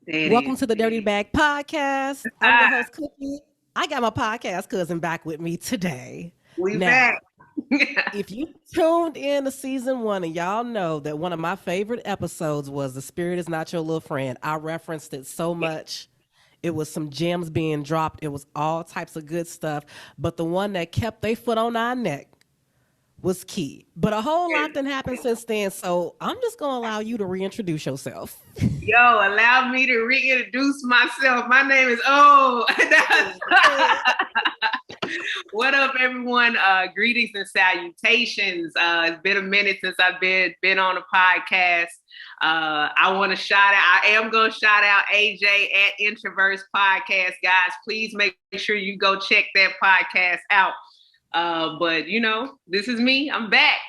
It Welcome is. to the Dirty Bag Podcast. I'm your Ah, host, Cookie. I got my podcast cousin back with me today. we Now, back. if you tuned in to season one, and y'all know that one of my favorite episodes was The Spirit is Not Your Little Friend. I referenced it so much. It was some gems being dropped. It was all types of good stuff. But the one that kept their foot on our neck was key. But a whole lot didn't happen since then. So I'm just going to allow you to reintroduce yourself. Yo, allow me to reintroduce myself. My name is What up, everyone? Greetings and salutations. It's been a minute since I've been on a podcast. I want to shout out. I am going to shout out AJ at Introverse Podcast, guys. Please make sure you go check that podcast out. But this is me. I'm back.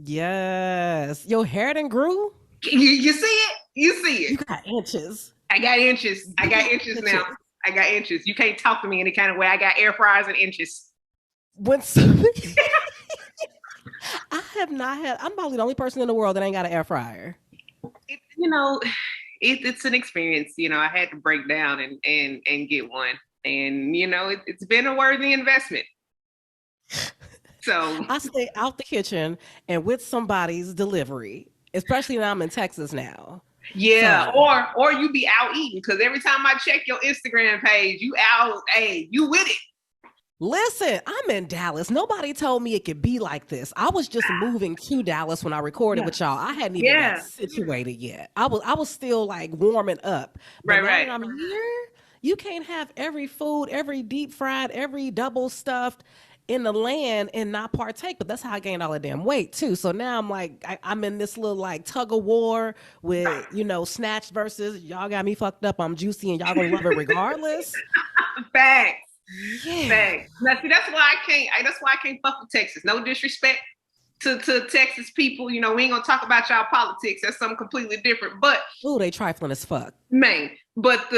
Yes. Your hair done grew? You see it? You see it? You got inches. I got inches. I got inches now. I got inches. You can't talk to me any kind of way. I got air fryers and inches. When somebody I have not had, I'm probably the only person in the world that ain't got an air fryer. It's an experience. I had to break down and get one. And, it's been a worthy investment. So I stay out the kitchen and with somebody's delivery, especially now I'm in Texas now. yeah, or you be out eating, because every time I check your Instagram page, you out, hey, you with it. Listen, I'm in Dallas. Nobody told me it could be like this. I was just moving to Dallas when I recorded with y'all. I hadn't even got situated yet. I was still like warming up. But now that I'm here, you can't have every food, every deep fried, every double stuffed in the land and not partake. But that's how I gained all that damn weight too. So now I'm like, I'm in this little like tug of war with, snatch versus y'all got me fucked up. I'm juicy and y'all gonna love it regardless. Facts. Yeah. Facts. Now, see, that's why I can't fuck with Texas. No disrespect to Texas people. We ain't gonna talk about y'all politics. That's something completely different. But they trifling as fuck. Man, but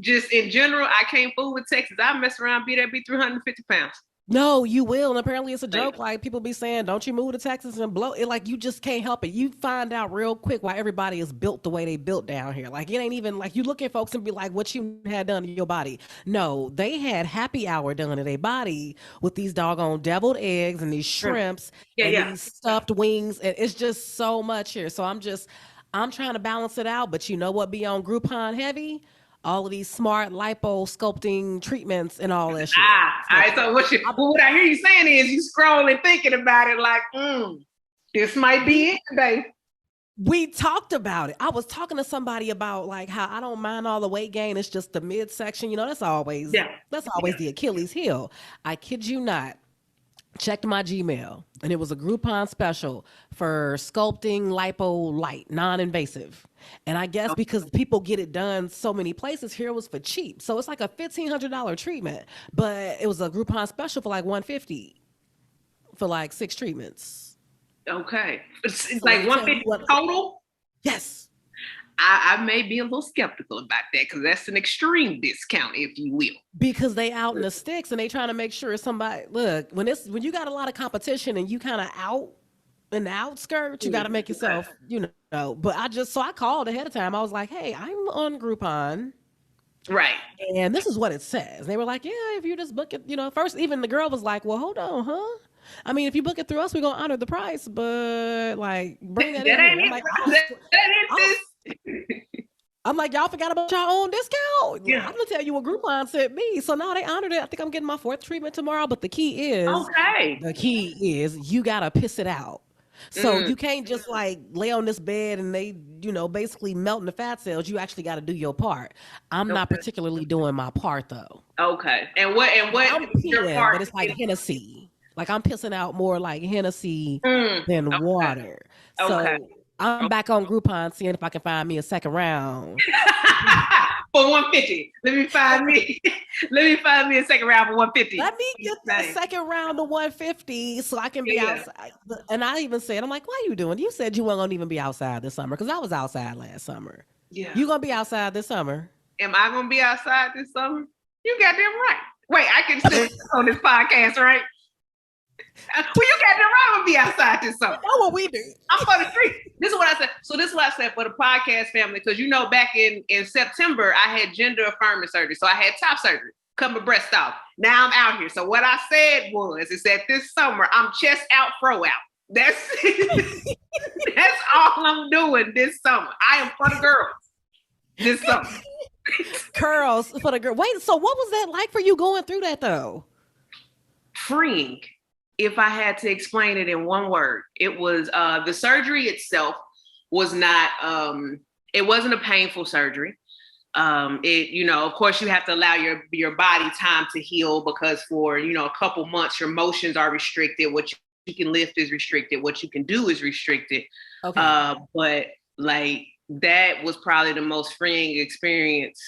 just in general, I can't fool with Texas. I mess around, be 350 pounds. No, you will. And apparently it's a joke. Like people be saying, don't you move to Texas and blow it? Like you just can't help it. You find out real quick why everybody is built the way they built down here. Like it ain't even like you look at folks and be like, what you had done to your body. No, they had happy hour done to their body with these doggone deviled eggs and these shrimps these stuffed wings. And it's just so much here. So I'm trying to balance it out. But you know what be on Groupon heavy? All of these smart lipo sculpting treatments and all that shit. All right. So what I hear you saying is you scrolling thinking about it like, this might be it today. We talked about it. I was talking to somebody about like how I don't mind all the weight gain. It's just the midsection. That's always the Achilles heel. I kid you not. Checked my Gmail and it was a Groupon special for sculpting lipo light, non-invasive. And I guess because people get it done so many places, here it was for cheap. So it's like a $1,500 treatment, but it was a Groupon special for like $150 for like 6 treatments. Okay. It's like $150 total? Yes. I may be a little skeptical about that because that's an extreme discount, if you will. Because they out in the sticks and they trying to make sure somebody look when you got a lot of competition and you kind of out in the outskirts, you got to make yourself, But I called ahead of time. I was like, hey, I'm on Groupon. Right. And this is what it says. They were like, yeah, if you just book it, first even the girl was like, well, hold on, huh? I mean, if you book it through us, we're going to honor the price, but like bring that in. I'm like, I'm like, y'all forgot about y'all own discount. Yeah. I'm gonna tell you what Groupon sent me. So now they honored it. I think I'm getting my 4th treatment tomorrow. But the key is you gotta piss it out. So you can't just like lay on this bed and they, basically melting the fat cells. You actually got to do your part. I'm not particularly doing my part though. Okay. And what I'm your part? But it's like Hennessy. Like I'm pissing out more like Hennessy than water. So I'm back on Groupon seeing if I can find me a second round. For $150. Let me find me a second round for $150. Let me get that second round to $150 so I can be outside. And I even said, I'm like, what are you doing? You said you weren't gonna even be outside this summer because I was outside last summer. Yeah. You gonna be outside this summer? Am I gonna be outside this summer? You goddamn right. Wait, I can sit on this podcast, right? Well, you got the right to be outside this summer. You know what we do. I'm for the street. This is what I said. So this is what I said for the podcast family, because back in September, I had gender affirming surgery. So I had top surgery, cut my breast off. Now I'm out here. So what I said is that this summer I'm chest out, fro out. That's that's all I'm doing this summer. I am for the girls this summer. Curls for the girl. Wait, so what was that like for you going through that though? Freeing. If I had to explain it in one word, it was the surgery itself was not, it wasn't a painful surgery. Of course you have to allow your body time to heal, because for, a couple months, your motions are restricted. What you can lift is restricted. What you can do is restricted. Okay. But like, that was probably the most freeing experience,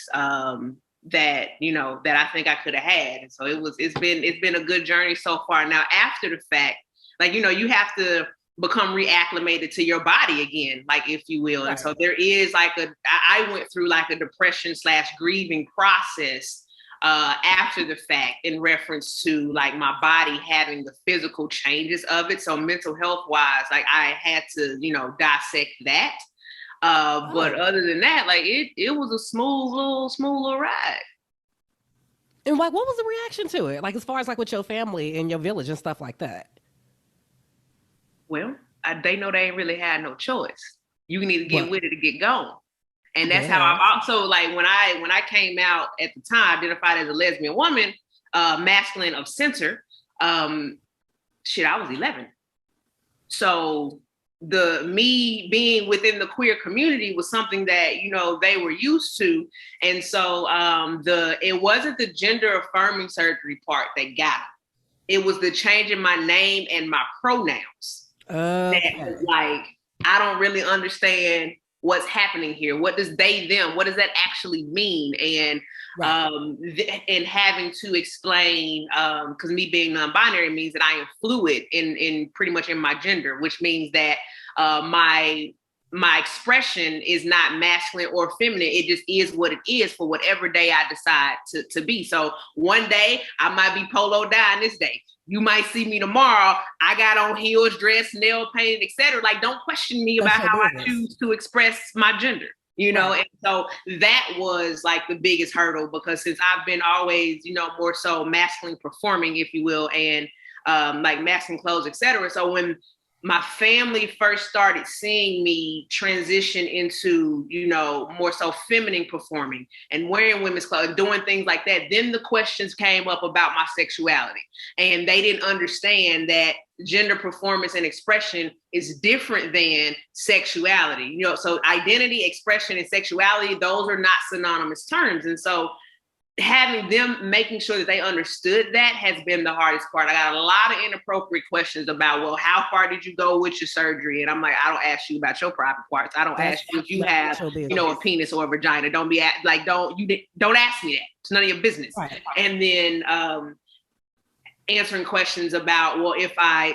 that I think I could have had. And so it's been a good journey so far. Now, after the fact, like, you have to become reacclimated to your body again, like, if you will. Right. And so there is like I went through like a depression / grieving process after the fact, in reference to like my body having the physical changes of it. So mental health wise, like I had to, dissect that. But other than that, like it was a smooth little ride. And like, what was the reaction to it? Like, as far as like with your family and your village and stuff like that? Well, they know they ain't really had no choice. You need to get with it to get going. And that's how I also, like, when I came out at the time, identified as a lesbian woman, masculine of center, I was 11. So me being within the queer community was something that, they were used to. And so it wasn't the gender affirming surgery part that got it. It was the change in my name and my pronouns. That was like, I don't really understand what's happening here. What does they, them, what does that actually mean? And and having to explain, because me being non-binary means that I am fluid in pretty much in my gender, which means that my expression is not masculine or feminine. It just is what it is for whatever day I decide to be. So one day I might be polo dye, this day you might see me tomorrow, I got on heels, dress, nail painted, etc. Like, don't question me about how I choose to express my gender. And so that was like the biggest hurdle, because since I've been always, more so masculine performing, if you will, and like masculine clothes, etc. So when my family first started seeing me transition into, more so feminine performing and wearing women's clothes, doing things like that, then the questions came up about my sexuality. And they didn't understand that gender performance and expression is different than sexuality. So identity, expression, and sexuality, those are not synonymous terms. And so having them, making sure that they understood that, has been the hardest part. I got a lot of inappropriate questions about, well, how far did you go with your surgery? And I'm like, I don't ask you about your private parts. I don't ask you if you have, a penis or a vagina. Don't be like, don't ask me that. It's none of your business. Right. And then answering questions about, well, if I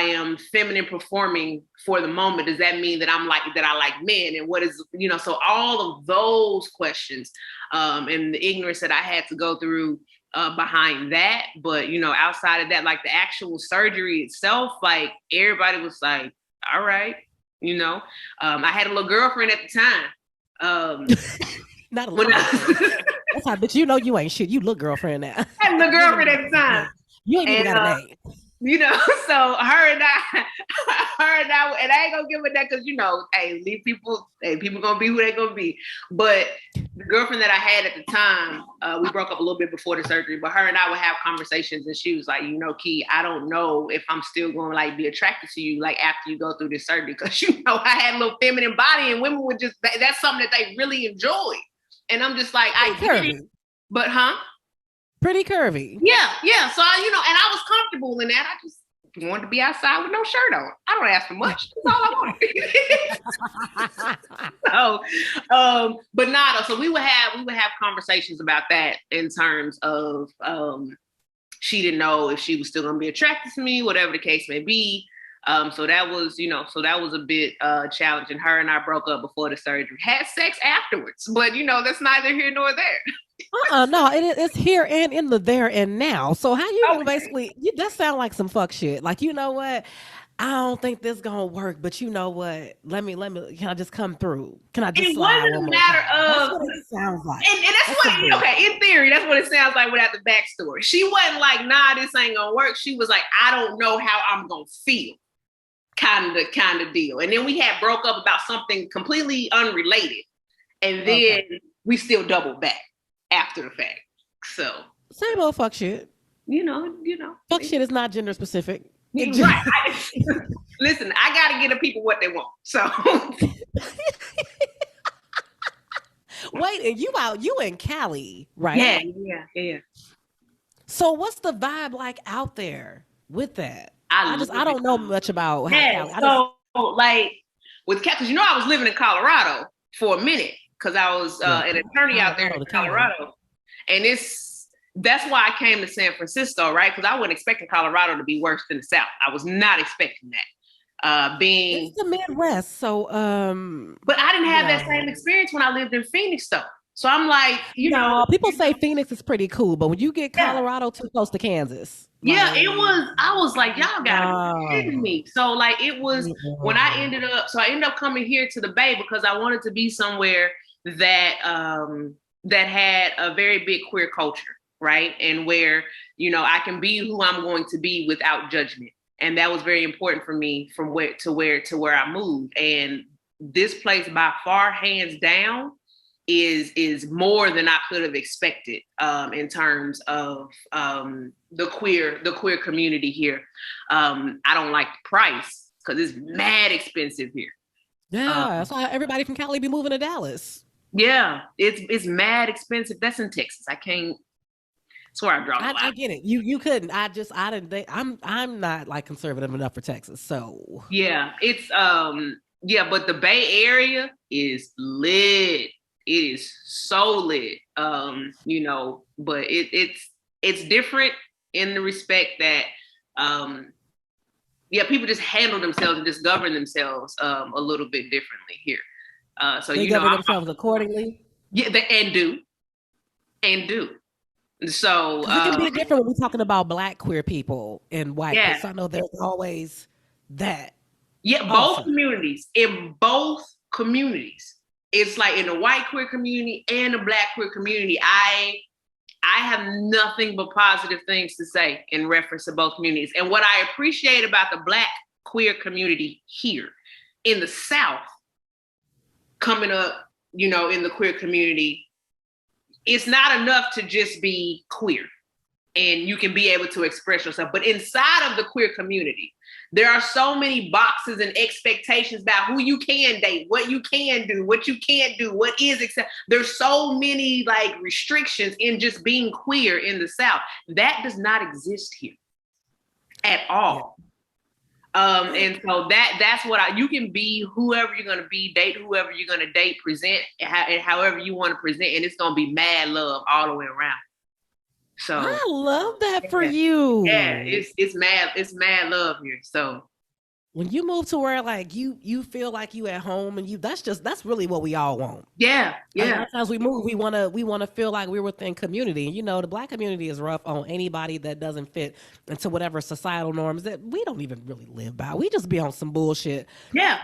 am feminine performing for the moment, does that mean that I like men? And what is, so all of those questions, and the ignorance that I had to go through behind that. But, outside of that, like the actual surgery itself, like everybody was like, all right, I had a little girlfriend at the time. Not a little girlfriend. That's how, but you ain't shit. You look girlfriend now. I had a little girlfriend at the time. You ain't even got a name. So her and I, and I ain't gonna give it that, because hey, these people gonna be who they gonna be. But the girlfriend that I had at the time, we broke up a little bit before the surgery, but her and I would have conversations, and she was like, Key, I don't know if I'm still gonna like be attracted to you like after you go through this surgery, because I had a little feminine body, and women would just, that's something that they really enjoy. And I'm just like, I get it, but pretty curvy. Yeah. So, and I was comfortable in that. I just wanted to be outside with no shirt on. I don't ask for much. That's all I want. So, but not. So we would have conversations about that in terms of she didn't know if she was still going to be attracted to me, whatever the case may be. So that was, a bit challenging. Her and I broke up before the surgery. Had sex afterwards, but that's neither here nor there. No, it's here and in the there and now. So how you gonna basically? That sound like some fuck shit. Like, you know what? I don't think this gonna work, but you know what? Let me. Can I just come through? Can I just It slide wasn't one a more matter time? of. That's what it sounds like. And that's what. Okay, in theory, that's what it sounds like without the backstory. She wasn't like, nah, this ain't gonna work. She was like, I don't know how I'm gonna feel. Kind of deal. And then we had broke up about something completely unrelated. And then we still doubled back after the fact. So same old fuck shit. Fuck shit is not gender specific. Right. Listen, I gotta give the people what they want. So wait, and you in Cali, right? Yeah. So what's the vibe like out there with that? I don't know much about how Cali. Like with Cali, because I was living in Colorado for a minute because I was an attorney out there in Colorado, and that's why I came to San Francisco, right? Because I wasn't expecting Colorado to be worse than the South. I was not expecting that. It's the Midwest, so but I didn't have that same experience when I lived in Phoenix, though. So I'm like, people say Phoenix is pretty cool, but when you get Colorado too close to Kansas. Yeah, it was. I was like, y'all gotta be kidding me. So like, it was when I ended up coming here to the Bay because I wanted to be somewhere that had a very big queer culture, right? And where I can be who I'm going to be without judgment, and that was very important for me from where I moved. And this place, by far, hands down, is more than I could have expected in terms of the queer community here. I don't like the price because it's mad expensive here. Yeah, that's why everybody from Cali be moving to Dallas. Yeah, it's mad expensive. That's in Texas. I can't. That's where I draw the line. I get it. You couldn't. I didn't think. I'm not like conservative enough for Texas. So yeah, it's but the Bay Area is lit. It is so lit, but it's different in the respect that, people just handle themselves and just govern themselves a little bit differently here. So they govern themselves accordingly. Yeah, and do. So it can be different when we're talking about Black queer people and white. Yeah. I know there's always that. Yeah, both communities. In both communities. It's like in the white queer community and the Black queer community, I have nothing but positive things to say in reference to both communities. And what I appreciate about the Black queer community here in the South, coming up, in the queer community, it's not enough to just be queer and you can be able to express yourself. But inside of the queer community, there are so many boxes and expectations about who you can date, what you can do, what you can't do, what is accepted. There's so many like restrictions in just being queer in the South. That does not exist here at all. And so that's what you can be whoever you're going to be, date whoever you're going to date, present and however you want to present. And it's going to be mad love all the way around. So I love that for you. Yeah, it's mad love here. So when you move to where like you feel like you at home and that's really what we all want. Yeah. A lot of times we move, we wanna feel like we're within community. And the Black community is rough on anybody that doesn't fit into whatever societal norms that we don't even really live by. We just be on some bullshit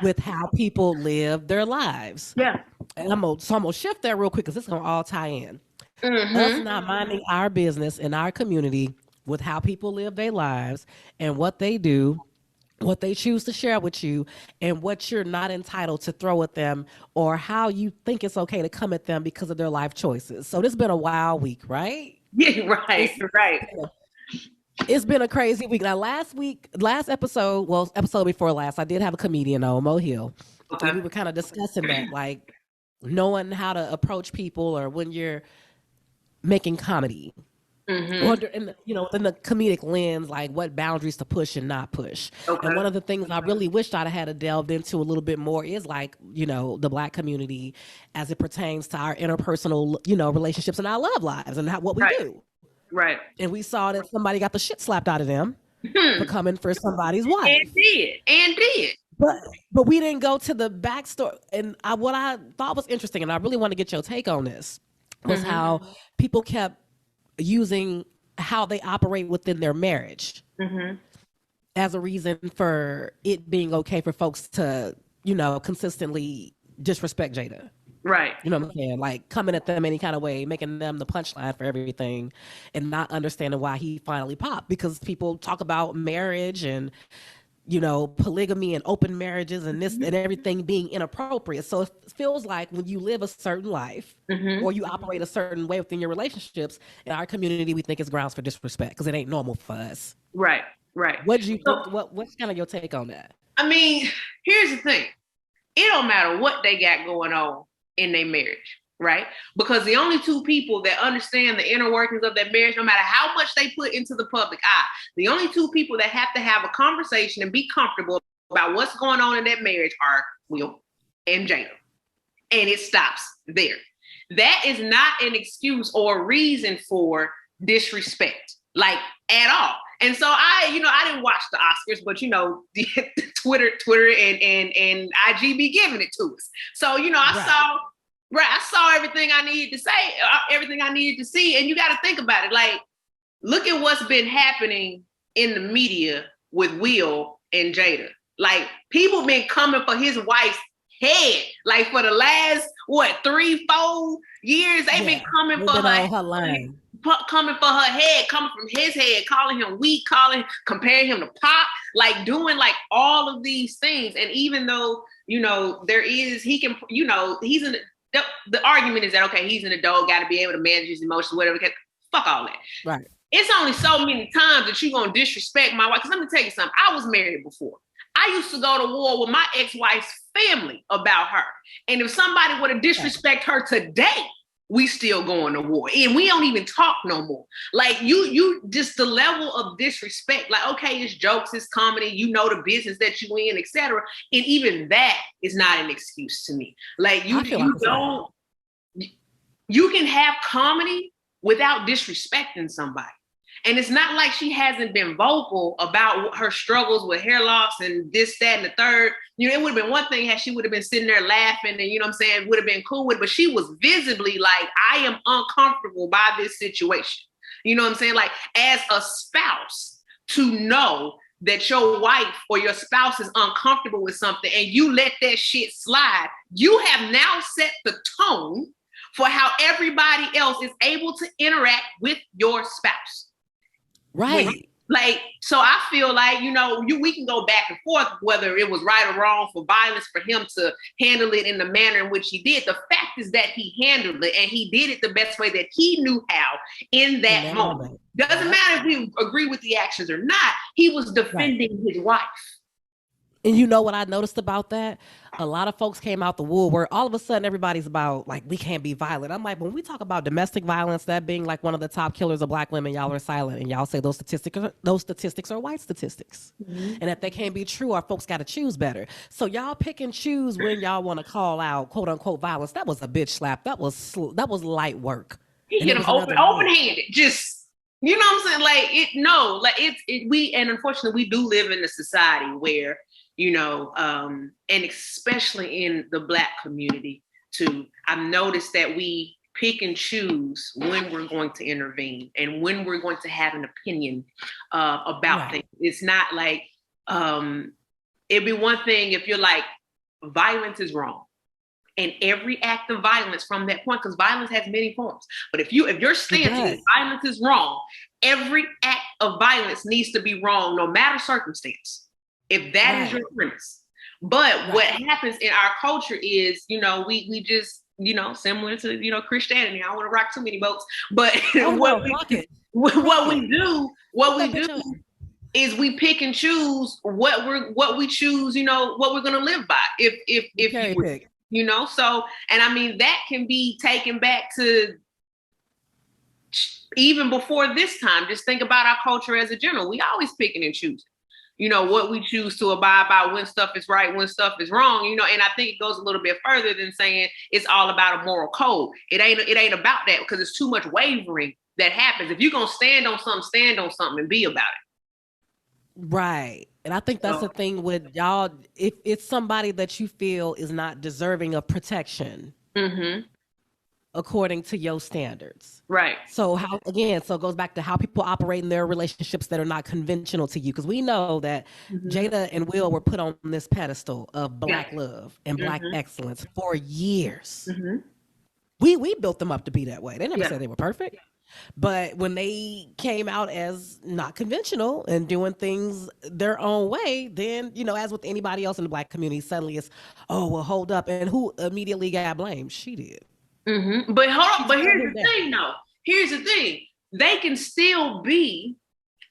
with how people live their lives. Yeah. And I'm gonna shift that real quick because it's gonna all tie in. Mm-hmm. Us not minding our business in our community with how people live their lives and what they do, what they choose to share with you, and what you're not entitled to throw at them or how you think it's okay to come at them because of their life choices. So this has been a wild week, right? Yeah, right. It's been a crazy week. Now, last episode before last, I did have a comedian on, Mo Hill. Okay. And we were kind of discussing that, like knowing how to approach people or when you're making comedy. Mm-hmm. Or in the comedic lens, like what boundaries to push and not push. Okay. And one of the things I really wished I'd had delved into a little bit more is like, the Black community as it pertains to our interpersonal, relationships and our love lives and what we do. Right. And we saw that somebody got the shit slapped out of them for coming for somebody's wife. And did. But we didn't go to the backstory. And what I thought was interesting, and I really want to get your take on this, was how people kept using how they operate within their marriage as a reason for it being okay for folks to, consistently disrespect Jada. Right. You know what I'm saying? Like coming at them any kind of way, making them the punchline for everything, and not understanding why he finally popped. Because people talk about marriage and, polygamy and open marriages and this and everything being inappropriate. So it feels like when you live a certain life or you operate a certain way within your relationships, in our community, we think it's grounds for disrespect because it ain't normal for us. Right. What do you think? What's kind of your take on that? I mean, here's the thing. It don't matter what they got going on in their marriage, right? Because the only two people that understand the inner workings of that marriage, no matter how much they put into the public eye, the only two people that have to have a conversation and be comfortable about what's going on in that marriage are Will and Jada. And it stops there. That is not an excuse or a reason for disrespect, like at all. And so I didn't watch the Oscars, but Twitter and IG be giving it to us. So, I saw everything I needed to say, everything I needed to see. And you got to think about it. Like, look at what's been happening in the media with Will and Jada. Like, people been coming for his wife's head. Like, for the last, 3-4 years, they've been coming for her line. Coming for her head, coming from his head, calling him weak, comparing him to Pop, like doing like all of these things. And even though, the argument is that, okay, he's an adult, got to be able to manage his emotions, whatever. Fuck all that. Right. It's only so many times that you're going to disrespect my wife. Because let me tell you something. I was married before. I used to go to war with my ex-wife's family about her. And if somebody were to disrespect her today, we still going to war. And we don't even talk no more. Like you just the level of disrespect, like, okay, it's jokes, it's comedy, the business that you in, etc. And even that is not an excuse to me. Like you can have comedy without disrespecting somebody. And it's not like she hasn't been vocal about her struggles with hair loss and this, that, and the third. It would have been one thing had she would have been sitting there laughing and, would have been cool with it. But she was visibly like, I am uncomfortable by this situation. You know what I'm saying? Like, as a spouse, to know that your wife or your spouse is uncomfortable with something and you let that shit slide, you have now set the tone for how everybody else is able to interact with your spouse. Right. Like, so I feel like, we can go back and forth whether it was right or wrong for violence for him to handle it in the manner in which he did. The fact is that he handled it and he did it the best way that he knew how in that moment. Doesn't matter if we agree with the actions or not. He was defending his wife. And you know what I noticed about that? A lot of folks came out the wool where all of a sudden everybody's about, like, we can't be violent. I'm like, when we talk about domestic violence, that being like one of the top killers of Black women, y'all are silent. And y'all say those statistics are white statistics. And if they can't be true, our folks got to choose better. So y'all pick and choose when y'all want to call out, quote unquote, violence. That was a bitch slap. That was light work. He hit him open-handed. Just, you know what I'm saying? And unfortunately, we do live in a society where, and especially in the Black community too, I've noticed that we pick and choose when we're going to intervene and when we're going to have an opinion about things. It's not like, it'd be one thing if you're like, violence is wrong. And every act of violence from that point, because violence has many forms. But if your stance is violence is wrong, every act of violence needs to be wrong, no matter circumstance. If that is your premise. But what happens in our culture is, we just, similar to, Christianity. I don't want to rock too many boats, but what we do is we pick and choose what we choose, what we're going to live by. If so, and I mean, that can be taken back to even before this time. Just think about our culture as a general. We always picking and choosing. What we choose to abide by, when stuff is right, when stuff is wrong, and I think it goes a little bit further than saying it's all about a moral code. It ain't about that, because it's too much wavering that happens. If you're going to stand on something and be about Right. And I think that's the thing with y'all. If it's somebody that you feel is not deserving of protection according to your standards. Right. So how again, so it goes back to how people operate in their relationships that are not conventional to you. Because we know that Jada and Will were put on this pedestal of black love and black excellence for years. We built them up to be that way. They never said they were perfect. But when they came out as not conventional and doing things their own way, then, you know, as with anybody else in the black community, suddenly it's, oh, well, hold up. And who immediately got blamed? She did. But hold on. But here's the thing, though. Here's the thing. They can still be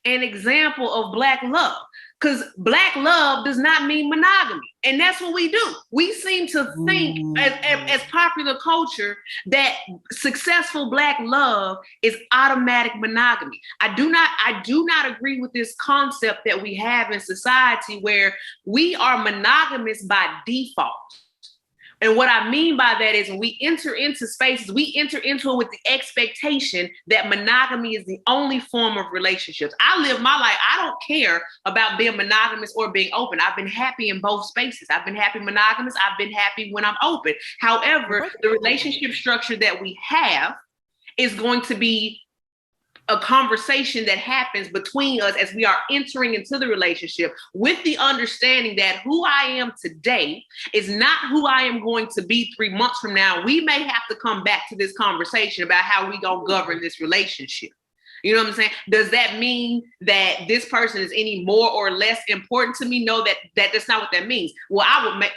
an example of black love, because black love does not mean monogamy. And that's what we do. We seem to think as popular culture that successful black love is automatic monogamy. I do not agree with this concept that we have in society where we are monogamous by default. And what I mean by that is when we enter into spaces, we enter into it with the expectation that monogamy is the only form of relationships. I live my life. I don't care about being monogamous or being open. I've been happy in both spaces. I've been happy monogamous. I've been happy when I'm open. However, the relationship structure that we have is going to be a conversation that happens between us as we are entering into the relationship, with the understanding that who I am today is not who I am going to be 3 months from now. We may have to come back to this conversation about how we gonna govern this relationship. You know what I'm saying? Does that mean that this person is any more or less important to me? No, that's not what that means. Well, I would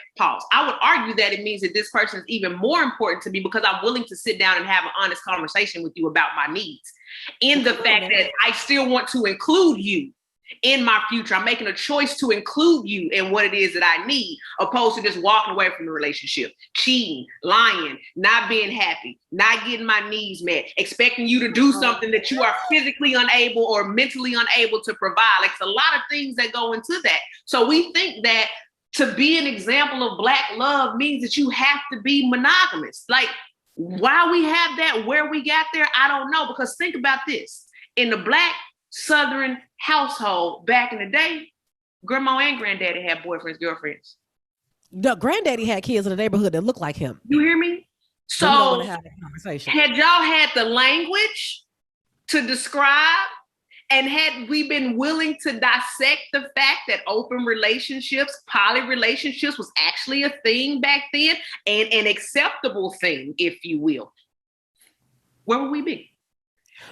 I would argue that it means that this person is even more important to me because I'm willing to sit down and have an honest conversation with you about my needs. In the fact that I still want to include you in my future. I'm making a choice to include you in what it is that I need, opposed to just walking away from the relationship, cheating, lying, not being happy, not getting my needs met, expecting you to do something that you are physically unable or mentally unable to provide. Like, it's a lot of things that go into that. So we think that to be an example of black love means that you have to be monogamous. Like, why we have that, where we got there, I don't know. Because think about this. In the black Southern household back in the day, grandma and granddaddy had boyfriends, girlfriends. The granddaddy had kids in the neighborhood that looked like him. You hear me? So had y'all had the language to describe, and had we been willing to dissect the fact that open relationships, poly relationships was actually a thing back then, and an acceptable thing, if you will, where would we be?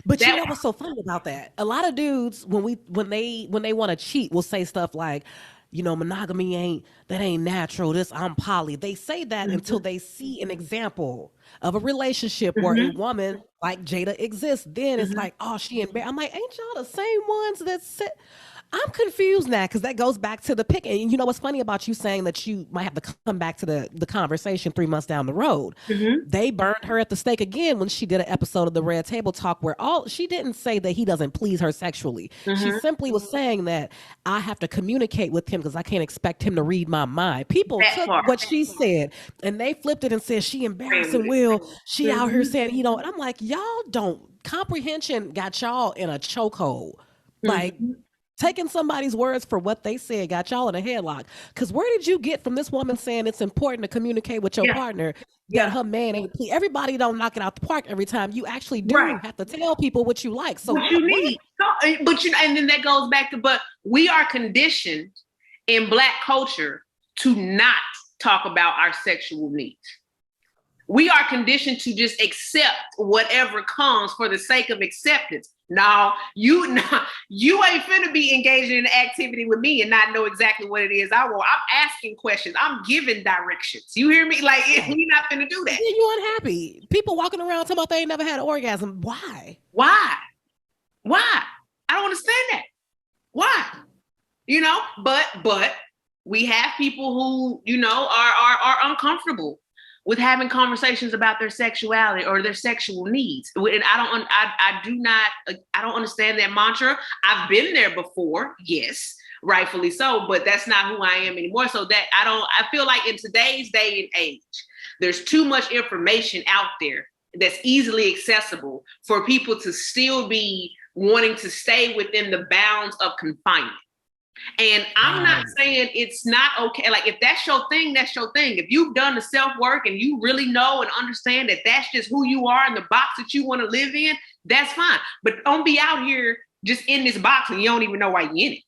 But you know what's so funny about that? A lot of dudes, when they want to cheat, will say stuff like, you know, monogamy ain't natural. I'm poly. They say that until they see an example of a relationship where a woman like Jada exists. Then it's like, oh, she embarrassed. I'm like, ain't y'all the same ones that said? I'm confused now, because that goes back to the pick. And you know what's funny about you saying that you might have to come back to the conversation 3 months down the road. They burned her at the stake again when she did an episode of the Red Table Talk where she didn't say that he doesn't please her sexually. She simply was saying that I have to communicate with him because I can't expect him to read my mind. People took what she said and they flipped it and said she embarrassing Will. She out here saying he don't. And I'm like, y'all don't. Comprehension got y'all in a chokehold. Like, taking somebody's words for what they said got y'all in a headlock. Because where did you get from this woman saying it's important to communicate with your partner that her man ain't pleased? Everybody don't knock it out the park every time. You actually do have to tell people what you like. So what you need. And then that goes back to, but we are conditioned in Black culture to not talk about our sexual needs. We are conditioned to just accept whatever comes for the sake of acceptance. Now, you ain't finna be engaged in an activity with me and not know exactly what it is I want. I'm asking questions. I'm giving directions. You hear me? Like, we not finna do that. You unhappy. People walking around talking about they ain't never had an orgasm. Why? I don't understand that. Why? You know, but we have people who, you know, are uncomfortable with having conversations about their sexuality or their sexual needs. And I don't understand that mantra. I've been there before, yes, rightfully so, but that's not who I am anymore. So that I feel like in today's day and age, there's too much information out there that's easily accessible for people to still be wanting to stay within the bounds of confinement. And I'm not saying it's not okay. Like, if that's your thing, that's your thing. If you've done the self-work and you really know and understand that that's just who you are in the box that you want to live in, that's fine. But don't be out here just in this box and you don't even know why you're in it.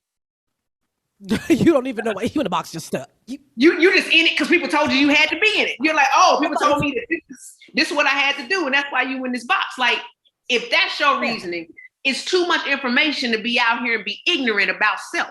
You don't even know why you in the box, just stuck. You just in it because people told you had to be in it. You're like, oh, people told me that this is what I had to do, and that's why you in this box. Like, if that's your reasoning, it's too much information to be out here and be ignorant about self.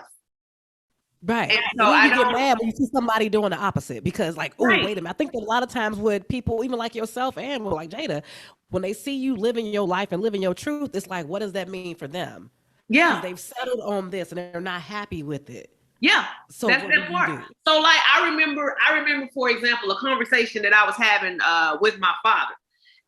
Right. And so you get mad when you see somebody doing the opposite, because like, oh, wait a minute. I think that a lot of times with people, even like yourself and like Jada, when they see you living your life and living your truth, it's like, what does that mean for them? Yeah. They've settled on this and they're not happy with it. Yeah. So that's that part. So like, I remember, for example, a conversation that I was having with my father.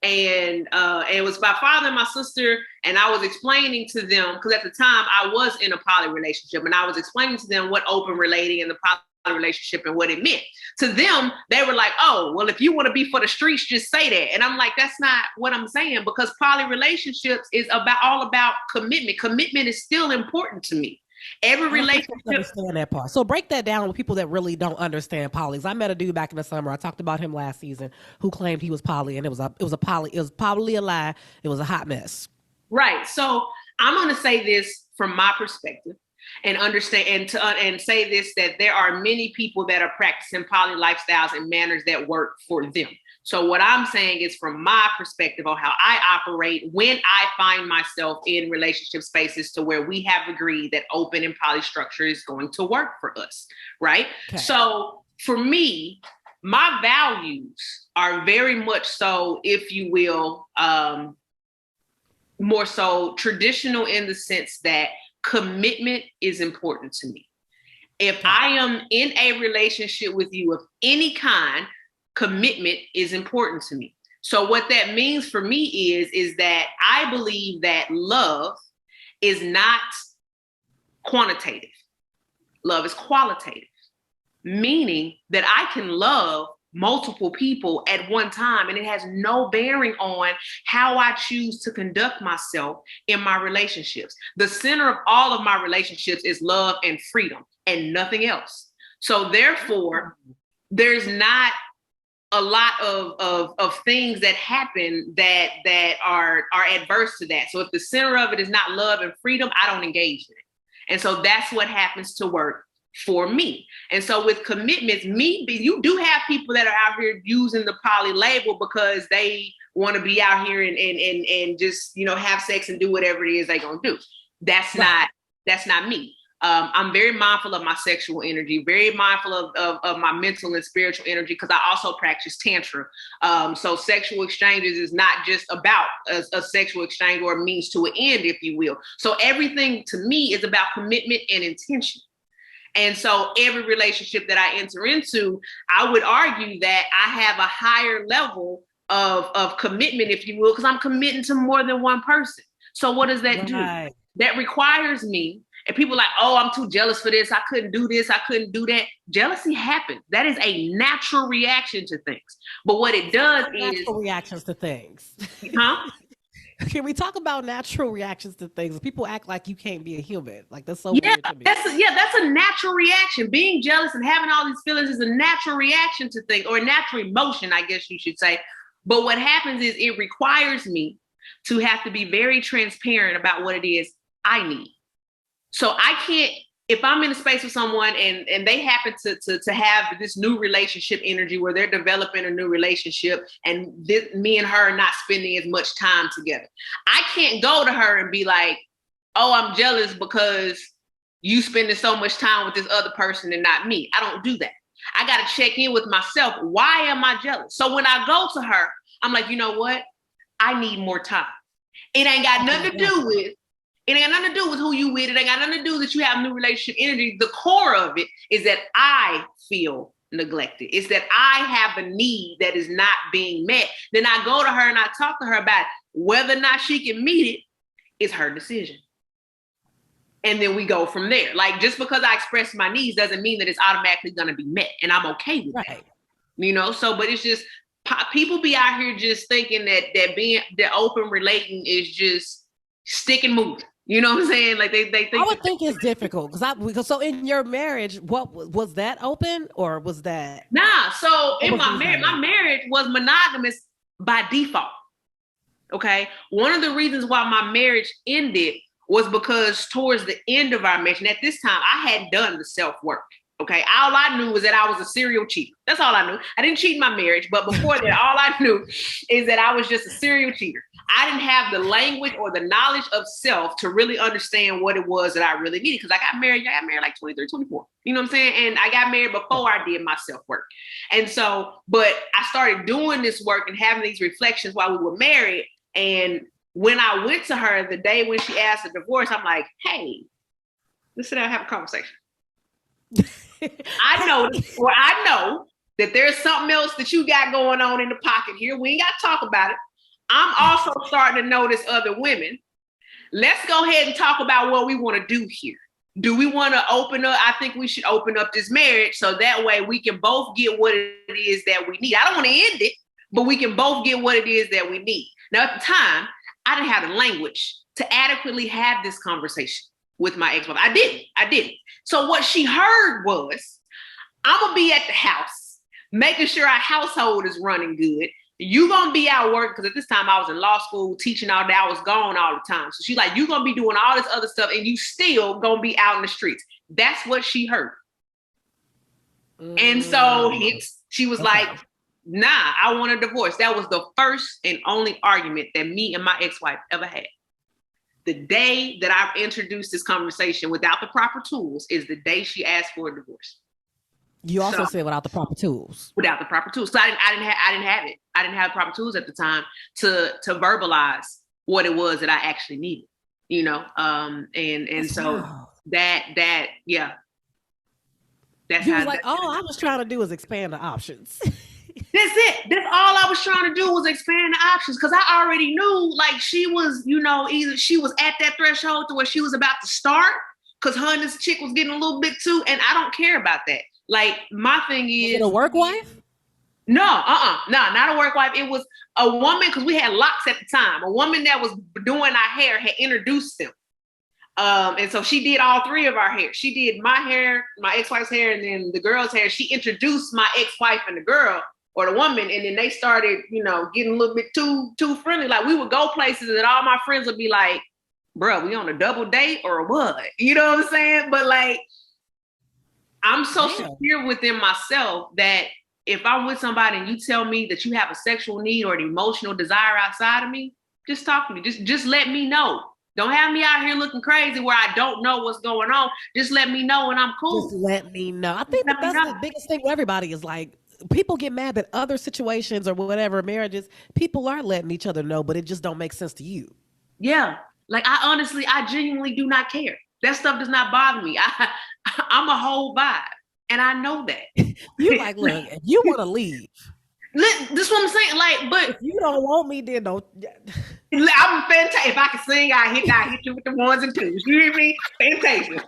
And it was my father and my sister, and I was explaining to them, because at the time I was in a poly relationship, and I was explaining to them what open relating and the poly relationship and what it meant. To them, they were like, oh, well, if you want to be for the streets, just say that. And I'm like, that's not what I'm saying, because poly relationships is all about commitment. Commitment is still important to me. Every relationship. Understand that part. So break that down with people that really don't understand polys. I met a dude back in the summer. I talked about him last season, who claimed he was poly, and it was probably a lie. It was a hot mess. Right. So I'm going to say this from my perspective, and understand and say this, that there are many people that are practicing poly lifestyles and manners that work for them. So what I'm saying is from my perspective on how I operate when I find myself in relationship spaces to where we have agreed that open and poly structure is going to work for us, right? Okay. So for me, my values are very much so, if you will, more so traditional in the sense that commitment is important to me. If I am in a relationship with you of any kind, commitment is important to me. So what that means for me is that I believe that love is not quantitative. Love is qualitative, meaning that I can love multiple people at one time, and it has no bearing on how I choose to conduct myself in my relationships. The center of all of my relationships is love and freedom and nothing else. So therefore, there's not a lot of things that happen that are adverse to that. So if the center of it is not love and freedom, I don't engage in it. And so that's what happens to work for me. And so with commitments, you do have people that are out here using the poly label because they want to be out here and just, have sex and do whatever it is they're going to do. That's not me. I'm very mindful of my sexual energy, very mindful of my mental and spiritual energy, because I also practice Tantra. So sexual exchanges is not just about a sexual exchange or a means to an end, if you will. So everything to me is about commitment and intention. And so every relationship that I enter into, I would argue that I have a higher level of commitment, if you will, because I'm committing to more than one person. So what does that do? That requires me. And people are like, oh, I'm too jealous for this. I couldn't do this. I couldn't do that. Jealousy happens. That is a natural reaction to things. But what it does is natural reactions to things. Huh? Can we talk about natural reactions to things? People act like you can't be a human. Like, that's so weird to me. That's a natural reaction. Being jealous and having all these feelings is a natural reaction to things, or a natural emotion, I guess you should say. But what happens is it requires me to have to be very transparent about what it is I need. So I can't, if I'm in a space with someone and they happen to have this new relationship energy where they're developing a new relationship and me and her are not spending as much time together, I can't go to her and be like, oh, I'm jealous because you spending so much time with this other person and not me. I don't do that. I got to check in with myself. Why am I jealous? So when I go to her, I'm like, you know what? I need more time. It ain't got nothing to do with who you with. It ain't got nothing to do that you have new relationship energy. The core of it is that I feel neglected. It's that I have a need that is not being met. Then I go to her and I talk to her about it. Whether or not she can meet it is her decision. And then we go from there. Like, just because I express my needs doesn't mean that it's automatically going to be met. And I'm okay with that. So, but it's just, people be out here just thinking that open relating is just stick and move. You know what I'm saying? Like they think. I would think it's difficult because so in your marriage, what was that open or was that? Nah. So in my like? marriage was monogamous by default. Okay. One of the reasons why my marriage ended was because towards the end of our marriage, and at this time, I hadn't done the self-work. Okay. All I knew was that I was a serial cheater. That's all I knew. I didn't cheat in my marriage, but before that, all I knew is that I was just a serial cheater. I didn't have the language or the knowledge of self to really understand what it was that I really needed. Because I got married like 23, 24. You know what I'm saying? And I got married before I did my self-work. And so, but I started doing this work and having these reflections while we were married. And when I went to her the day when she asked a divorce, I'm like, hey, let's sit down and have a conversation. I know that there's something else that you got going on in the pocket here. We ain't got to talk about it. I'm also starting to notice other women. Let's go ahead and talk about what we want to do here. Do we want to open up? I think we should open up this marriage so that way we can both get what it is that we need. I don't want to end it, but we can both get what it is that we need. Now, at the time, I didn't have the language to adequately have this conversation with my ex-wife. I didn't. So what she heard was, I'm going to be at the house, making sure our household is running good. You going to be out working, because at this time I was in law school, teaching all day. I was gone all the time. So she's like, you going to be doing all this other stuff and you still going to be out in the streets. That's what she heard. And so she was like, nah, I want a divorce. That was the first and only argument that me and my ex-wife ever had. The day that I introduced this conversation without the proper tools is the day she asked for a divorce. You also said without the proper tools. Without the proper tools. So I didn't have it. I didn't have the proper tools at the time to verbalize what it was that I actually needed. You know, and so that yeah. That's he was like, all I was trying to do was expand the options. That's it. That's all I was trying to do was expand the options, because I already knew, like, she was, you know, either she was at that threshold to where she was about to start, because her and this chick was getting a little bit too, and I don't care about that. Like, my thing is... Was it a work wife? No, not a work wife. It was a woman, because we had locks at the time. A woman that was doing our hair had introduced them. And so she did all three of our hair. She did my hair, my ex-wife's hair, and then the girl's hair. She introduced my ex-wife and the girl, or the woman, and then they started, you know, getting a little bit too friendly. Like, we would go places and all my friends would be like, bro, we on a double date or what? You know what I'm saying? But like, I'm so secure within myself that if I'm with somebody and you tell me that you have a sexual need or an emotional desire outside of me, just talk to me. Just let me know. Don't have me out here looking crazy where I don't know what's going on. Just let me know and I'm cool. Just let me know. I think that's the biggest thing with everybody is like, people get mad that other situations or whatever, marriages, people are letting each other know, but it just don't make sense to you. Yeah. Like, I genuinely do not care. That stuff does not bother me. I'm a whole vibe. And I know that. You like, look, if you want to leave. This is what I'm saying. Like, but if you don't want me, then don't. I'm fantastic. If I can sing, I hit you with the ones and twos. You hear me? Fantastic.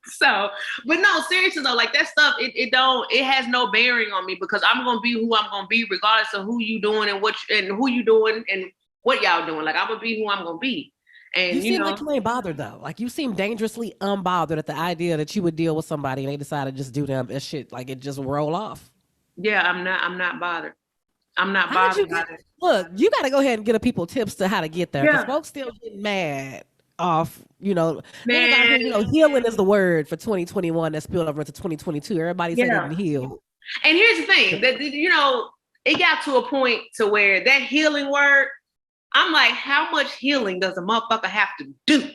So, but no, seriously though, like that stuff, it has no bearing on me, because I'm gonna be who I'm gonna be, regardless of who you doing and who you doing and what y'all doing. Like, I'm gonna be who I'm gonna be. And you seem like you ain't bothered though. Like, you seem dangerously unbothered at the idea that you would deal with somebody and they decided to just do them as shit, like it just roll off. Yeah, I'm not bothered. I'm not bothered by it. Look, you got to go ahead and give people tips to how to get there, because folks still get mad off, you know. Man. You know, healing is the word for 2021 that spilled over into 2022. Everybody's saying heal. And here's the thing, that, you know, it got to a point to where that healing word, I'm like, how much healing does a motherfucker have to do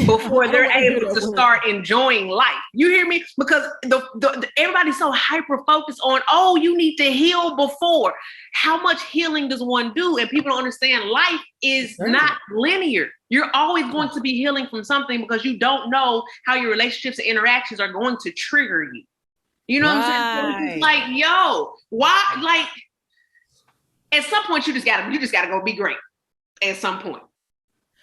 before they're able to start enjoying life? You hear me? Because everybody's so hyper focused on, oh, you need to heal before. How much healing does one do? And people don't understand life is not linear. You're always going to be healing from something, because you don't know how your relationships and interactions are going to trigger you. You know what I'm saying? So it's like, yo, why? Like, at some point, you just gotta go be great. At some point.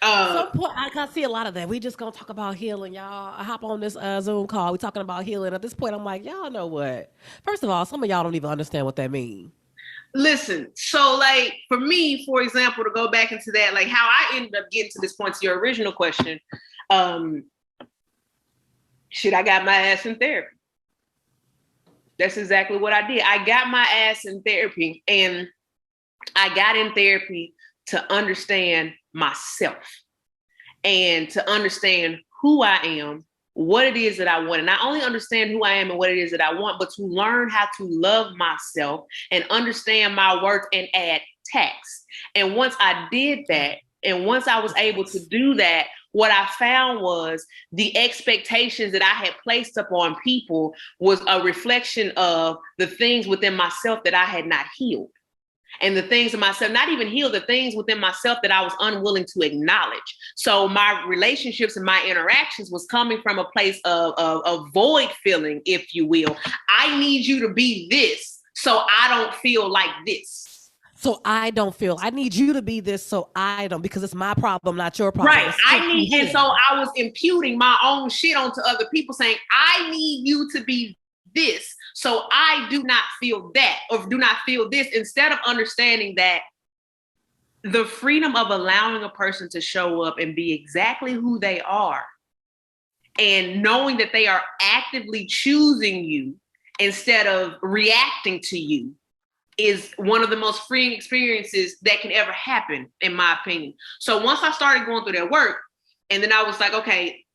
I can see a lot of that. We just gonna talk about healing, y'all. I hop on this Zoom call. We talking about healing. At this point, I'm like, y'all know what? First of all, some of y'all don't even understand what that means. Listen, so like for me, for example, to go back into that, like how I ended up getting to this point to your original question, shit, I got my ass in therapy. That's exactly what I did. I got my ass in therapy, and I got in therapy to understand myself and to understand who I am, what it is that I want. And not only understand who I am and what it is that I want, but to learn how to love myself and understand my worth and add tax. And once I did that, and once I was able to do that, what I found was the expectations that I had placed upon people was a reflection of the things within myself that I had not healed. And the things in myself, not even healed, the things within myself that I was unwilling to acknowledge. So my relationships and my interactions was coming from a place of void feeling, if you will. I need you to be this so I don't feel like this. So I don't feel, I need you to be this so I don't, because it's my problem, not your problem. Right. And so I was imputing my own shit onto other people saying, I need you to be this so I do not feel that or do not feel this, instead of understanding that the freedom of allowing a person to show up and be exactly who they are and knowing that they are actively choosing you instead of reacting to you is one of the most freeing experiences that can ever happen, in my opinion. So once I started going through that work, and then I was like, okay,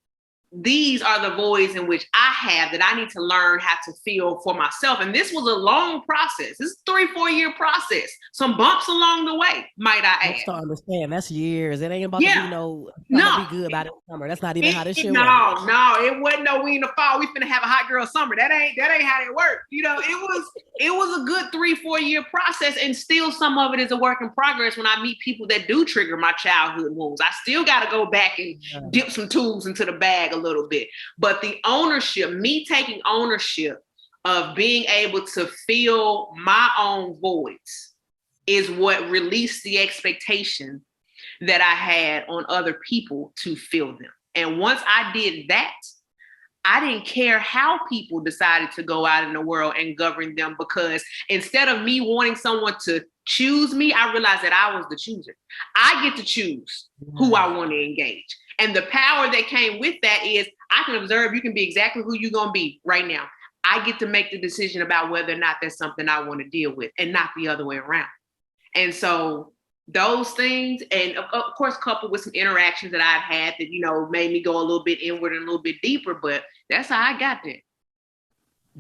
these are the voids in which I have that I need to learn how to feel for myself. And this was a long process. This is a 3-4 year process. Some bumps along the way, might I add. I don't understand. That's years. It ain't about to be I'm gonna be good by the summer. That's not even how this shit works. No, it wasn't no we in the fall. We finna have a hot girl summer. That ain't how it worked. You know, it was a good 3-4 year process, and still some of it is a work in progress when I meet people that do trigger my childhood wounds. I still gotta go back and dip some tools into the bag a little bit. But the ownership, me taking ownership of being able to feel my own voids, is what released the expectation that I had on other people to feel them. And once I did that, I didn't care how people decided to go out in the world and govern them, because instead of me wanting someone to choose me, I realized that I was the chooser. I get to choose who I want to engage. And the power that came with that is I can observe, you can be exactly who you're going to be right now. I get to make the decision about whether or not that's something I want to deal with, and not the other way around. And so those things, and of course, coupled with some interactions that I've had that, you know, made me go a little bit inward and a little bit deeper, but that's how I got there.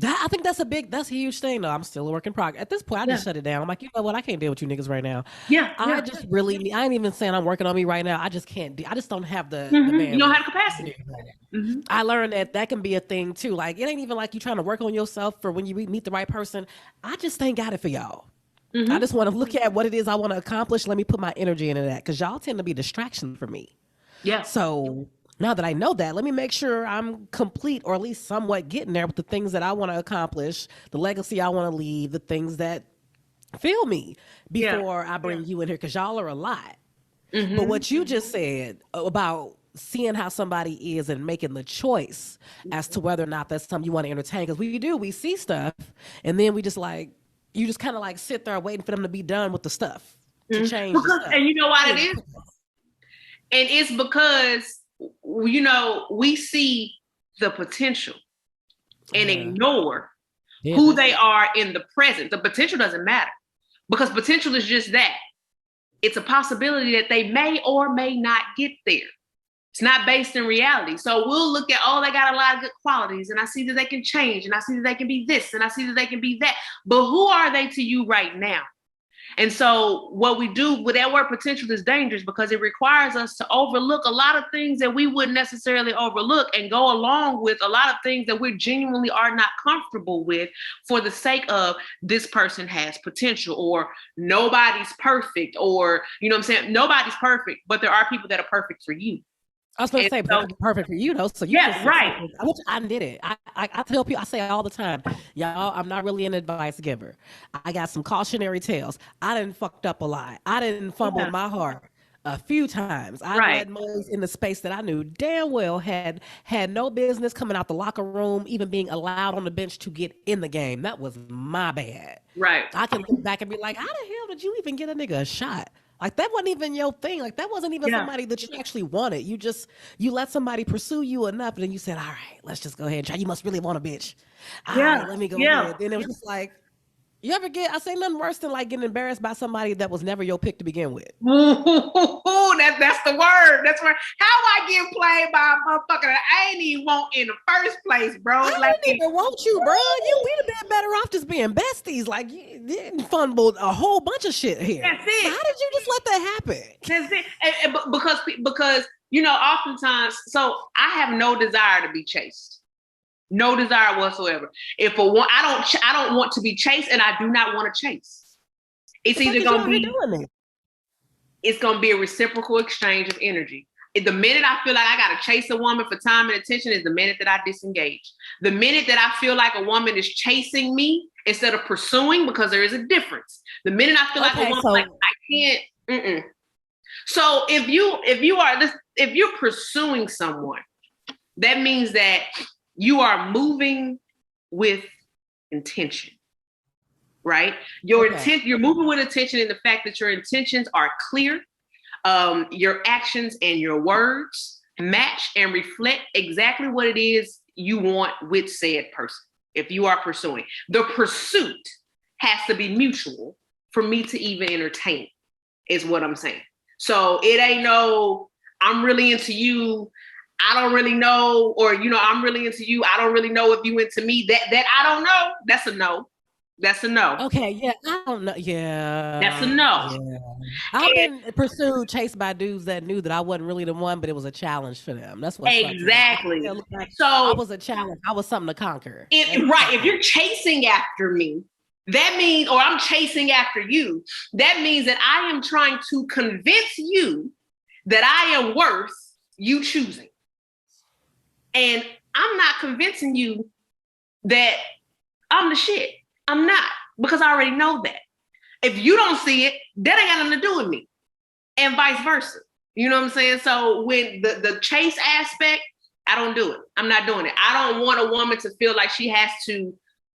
I think that's a huge thing though. I'm still a work in progress. At this point, I just shut it down. I'm like, you know what? I can't deal with you niggas right now. I just really, I ain't even saying I'm working on me right now. I just can't, I just don't have the bandwidth. You don't have the capacity. I learned that can be a thing too. Like, it ain't even like you trying to work on yourself for when you meet the right person. I just ain't got it for y'all. I just want to look at what it is I want to accomplish. Let me put my energy into that, because y'all tend to be distractions for me. Yeah. So now that I know that, let me make sure I'm complete, or at least somewhat getting there with the things that I want to accomplish, the legacy I want to leave, the things that feel me before I bring you in here, because y'all are a lot. But what you just said about seeing how somebody is and making the choice as to whether or not that's something you want to entertain, because we see stuff, and then we just like, you just kind of like sit there waiting for them to be done with the stuff to change the stuff. And you know why it is? And it's because, you know, we see the potential and ignore who they are in the present. The potential doesn't matter, because potential is just that. It's a possibility that they may or may not get there. It's not based in reality. So we'll look at, oh, they got a lot of good qualities, and I see that they can change, and I see that they can be this, and I see that they can be that. But who are they to you right now? And so what we do with that word potential is dangerous, because it requires us to overlook a lot of things that we wouldn't necessarily overlook, and go along with a lot of things that we genuinely are not comfortable with for the sake of this person has potential, or nobody's perfect, or, you know what I'm saying? Nobody's perfect, but there are people that are perfect for you. I was going to say, perfect for you though. So you right. Which I did it. I tell people, I say all the time, y'all, I'm not really an advice giver. I got some cautionary tales. I didn't fucked up a lot. I didn't fumble my heart. a few times. I Right. let mugs in the space that I knew damn well had no business coming out the locker room, even being allowed on the bench to get in the game. That was my bad. Right. I can look back and be like, how the hell did you even get a nigga a shot? Like that wasn't even your thing. Like that wasn't even Yeah. somebody that you actually wanted. You let somebody pursue you enough, and then you said, "All right, let's just go ahead and try." You must really want a bitch. All Yeah. right, let me go Yeah. ahead. Then it was just like, you ever get? I say nothing worse than like getting embarrassed by somebody that was never your pick to begin with. Ooh, that's the word. That's where how I get played by a motherfucker that I ain't even want in the first place, bro. I didn't even want you, bro. We'd have been better off just being besties. Like you didn't fumble a whole bunch of shit here. That's it. So how did you just let that happen? That's it. Because oftentimes, so I have no desire to be chased. No desire whatsoever. If I don't want to be chased, and I do not want to chase. It's either gonna be it's gonna be a reciprocal exchange of energy. The minute I feel like I gotta chase a woman for time and attention is the minute that I disengage. The minute that I feel like a woman is chasing me instead of pursuing, because there is a difference. The minute I feel like a woman, like I can't. So if you're pursuing someone, that means that you are moving with intention, right? You're moving with intention in the fact that your intentions are clear. Your actions and your words match and reflect exactly what it is you want with said person. If you are pursuing, the pursuit has to be mutual for me to even entertain, is what I'm saying. So it ain't no, I'm really into you. I don't really know, or I'm really into you. I don't really know if you into me. That I don't know. That's a no. That's a no. Okay, yeah, I don't know. Yeah, that's a no. Yeah. I've been pursued, chased by dudes that knew that I wasn't really the one, but it was a challenge for them. That's what exactly. So I was a challenge. I was something to conquer. Right. If you're chasing after me, that means, or I'm chasing after you, that means that I am trying to convince you that I am worth you choosing. And I'm not convincing you that I'm the shit. I'm not, because I already know that. If you don't see it, that ain't got nothing to do with me, and vice versa. You know what I'm saying? So when the chase aspect, I don't do it. I'm not doing it. I don't want a woman to feel like she has to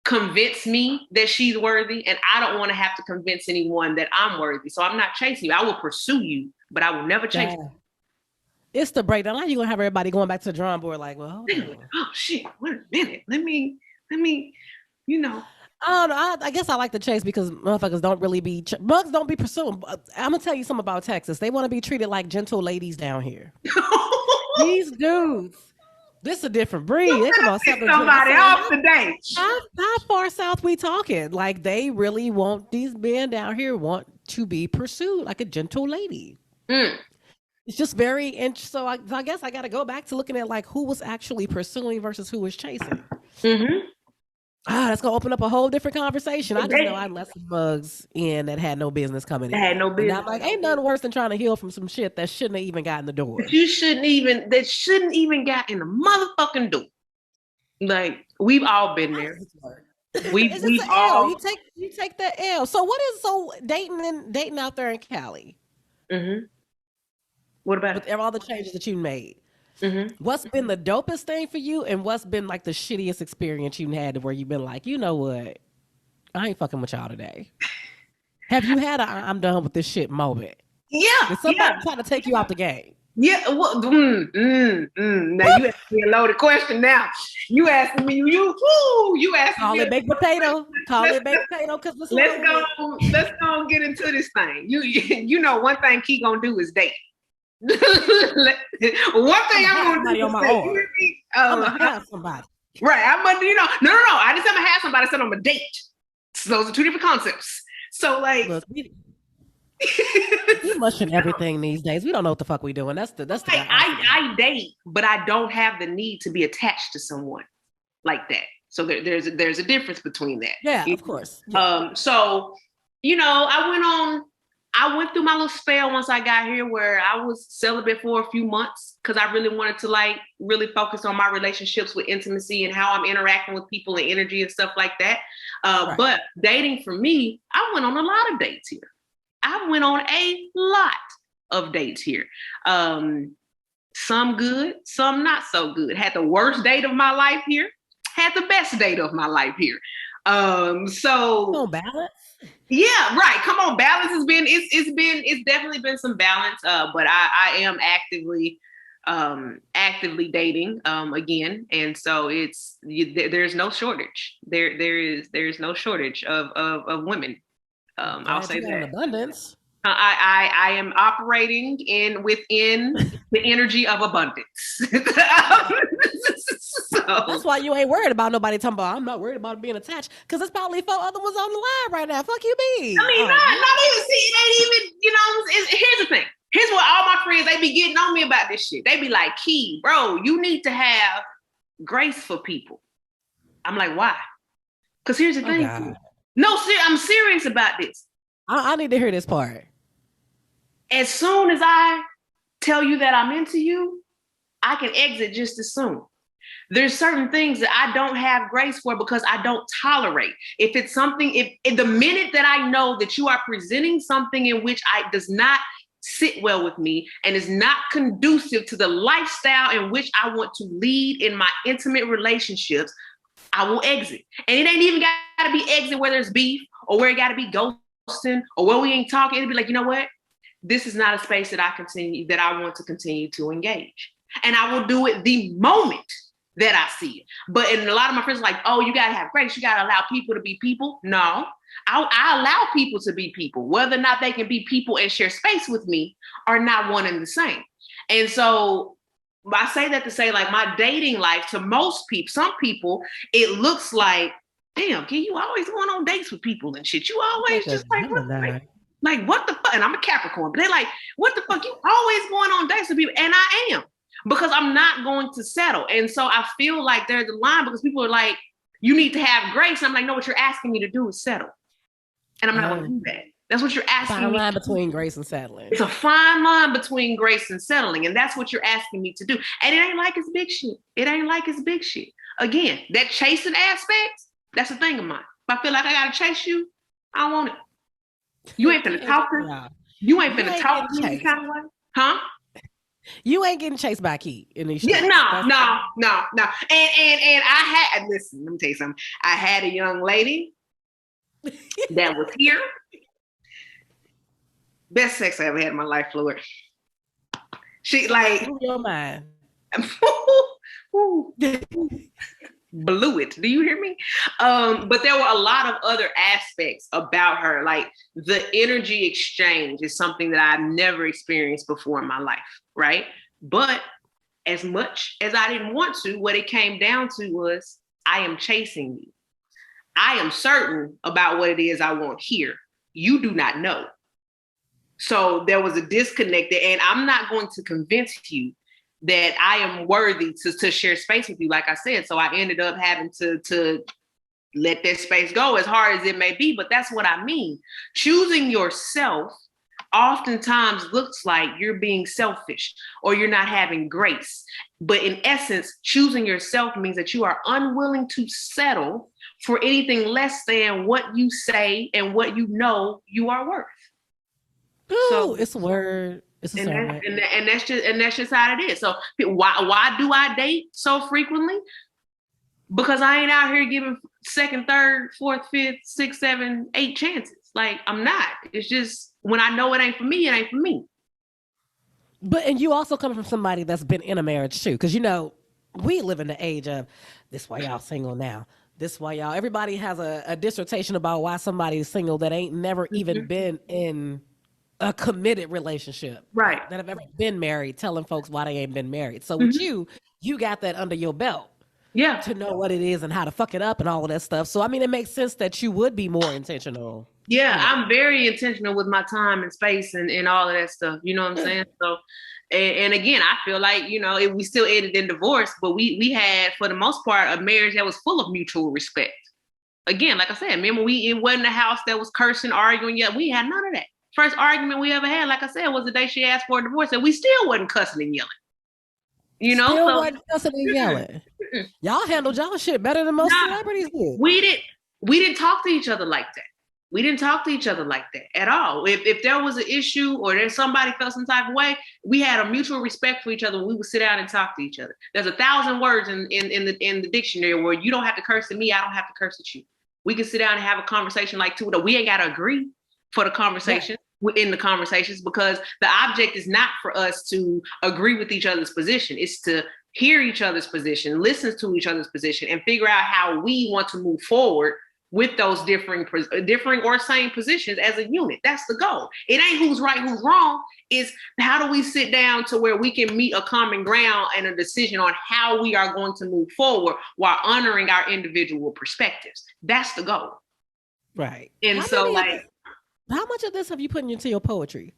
convince me that she's worthy, and I don't want to have to convince anyone that I'm worthy. So I'm not chasing you. I will pursue you, but I will never chase you. It's the breakdown. Now you're going to have everybody going back to the drawing board like, well, hold on. Oh, shit. Wait a minute. Let me, I don't know. I guess I like the chase because motherfuckers don't really be, mugs don't be pursuing. I'm going to tell you something about Texas. They want to be treated like gentle ladies down here. These dudes, this is a different breed. They come on somebody off today. How far south we talking? Like they really want, these men down here want to be pursued like a gentle lady. It's just very interesting. So I guess I got to go back to looking at like who was actually pursuing versus who was chasing. That's gonna open up a whole different conversation. I just know I let some mugs in that had no business coming in. Had no business. And I'm like, ain't nothing worse than trying to heal from some shit that shouldn't have even gotten the door. That shouldn't even got in the motherfucking door. Like we've all been there. We've all. You take that L. So what is dating out there in Cali? What about with all the changes that you made? What's been the dopest thing for you, and what's been like the shittiest experience you had where you've been like, you know what, I ain't fucking with y'all today? Have you had a I'm done with this shit moment? Yeah. Did somebody try to take you out the game? Yeah. Well, now you asked me a loaded question. Now you asking me, you asking Call me. It baked potato. Call it baked potato. Cause let's go get into this thing. You know one thing Key gonna do is date. One thing I'm gonna do on my own. I'm gonna have somebody. Right. I'm gonna, no. I didn't say I'm gonna have somebody. I said I'm gonna date. So those are two different concepts. So like, look, we mushing everything these days. We don't know what the fuck we doing. That's the. I date, but I don't have the need to be attached to someone like that. So there's a difference between that. Yeah, of course. Yeah. So I went through my little spell once I got here where I was celibate for a few months because I really wanted to like really focus on my relationships with intimacy and how I'm interacting with people and energy and stuff like that. But dating for me, I went on a lot of dates here. I went on a lot. of dates here. Some good, some not so good. Had the worst date of my life here. Had the best date of my life here. So balance. Yeah, right. Come on, balance has been it's definitely been some balance. But I am actively dating again, and so there's no shortage. There's no shortage of women. I'll say that. An abundance. I am operating within the energy of abundance. So, that's why you ain't worried about nobody talking about. I'm not worried about being attached because there's probably 4 other ones on the line right now. Fuck you, me. I mean, not even see. It ain't even. Here's the thing. Here's what all my friends they be getting on me about this shit. They be like, "Key, bro, you need to have grace for people." I'm like, why? Because here's the thing. No, I'm serious about this. I need to hear this part. As soon as I tell you that I'm into you, I can exit just as soon. There's certain things that I don't have grace for because I don't tolerate. If it's something, if the minute that I know that you are presenting something in which does not sit well with me and is not conducive to the lifestyle in which I want to lead in my intimate relationships, I will exit. And it ain't even got to be exit where there's beef or where it got to be ghosting or where we ain't talking. It'd be like, you know what? This is not a space that I want to continue to engage. And I will do it the moment that I see it. But and a lot of my friends are like, oh, you got to have grace. You got to allow people to be people. No, I allow people to be people. Whether or not they can be people and share space with me are not one and the same. And so I say that to say, like, my dating life to most people, some people, it looks like, damn, Key, you always going on dates with people and shit. You always just like what the fuck? And I'm a Capricorn, but they're like, what the fuck? You always going on dates with people. And I am, because I'm not going to settle. And so I feel like there's a line because people are like, you need to have grace. And I'm like, no, what you're asking me to do is settle. And I'm not going to do that. That's what you're asking me. Fine line between grace and settling. It's a fine line between grace and settling. And that's what you're asking me to do. And it ain't like it's big shit. It ain't like it's big shit. Again, that chasing aspect, that's a thing of mine. If I feel like I got to chase you, I want it. You ain't finna talk to me. You ain't finna talk to me kind of way. Huh? You ain't getting chased by Key in these streets. Yeah, no. And I had, listen, let me tell you something. I had a young lady that was here. Best sex I ever had in my life, Floyd. She like your mind. Blew it. Do you hear me? But there were a lot of other aspects about her. Like the energy exchange is something that I've never experienced before in my life, right? But as much as I didn't want to, what it came down to was I am chasing you. I am certain about what it is I want here. You do not know. So there was a disconnect there, and I'm not going to convince you that I am worthy to share space with you, like I said. So I ended up having to let that space go, as hard as it may be. But that's what I mean. Choosing yourself oftentimes looks like you're being selfish or you're not having grace. But in essence, choosing yourself means that you are unwilling to settle for anything less than what you say and what you know you are worth. Ooh, so it's a word. And that's just how it is. So why do I date so frequently? Because I ain't out here giving second, third, fourth, fifth, sixth, seven, 8 chances. Like, I'm not. It's just when I know it ain't for me, it ain't for me. And you also come from somebody that's been in a marriage too, because we live in the age of this why y'all single now. This why y'all. Everybody has a dissertation about why somebody is single that ain't never even been in a committed relationship, right? That have ever been married, telling folks why they ain't been married. So with you got that under your belt, yeah, to know what it is and how to fuck it up and all of that stuff. So I mean, it makes sense that you would be more intentional. Yeah, I'm very intentional with my time and space and all of that stuff. You know what I'm saying? So, and again, I feel like we still ended in divorce, but we had, for the most part, a marriage that was full of mutual respect. Again, like I said, remember it wasn't a house that was cursing, arguing. Yet we had none of that. First argument we ever had, like I said, was the day she asked for a divorce, and we still wasn't cussing and yelling. Wasn't cussing and yelling. Y'all handled y'all shit better than most celebrities do. We didn't talk to each other like that. We didn't talk to each other like that at all. If there was an issue or there's somebody felt some type of way, we had a mutual respect for each other. We would sit down and talk to each other. There's 1,000 words in the dictionary where you don't have to curse at me, I don't have to curse at you. We can sit down and have a conversation like two. We ain't got to agree for the conversation. Within the conversations, because the object is not for us to agree with each other's position. It's to hear each other's position, listen to each other's position, and figure out how we want to move forward with those differing or same positions as a unit. That's the goal. It ain't who's right, who's wrong. It's how do we sit down to where we can meet a common ground and a decision on how we are going to move forward while honoring our individual perspectives. That's the goal. Right. And how much of this have you put into your poetry?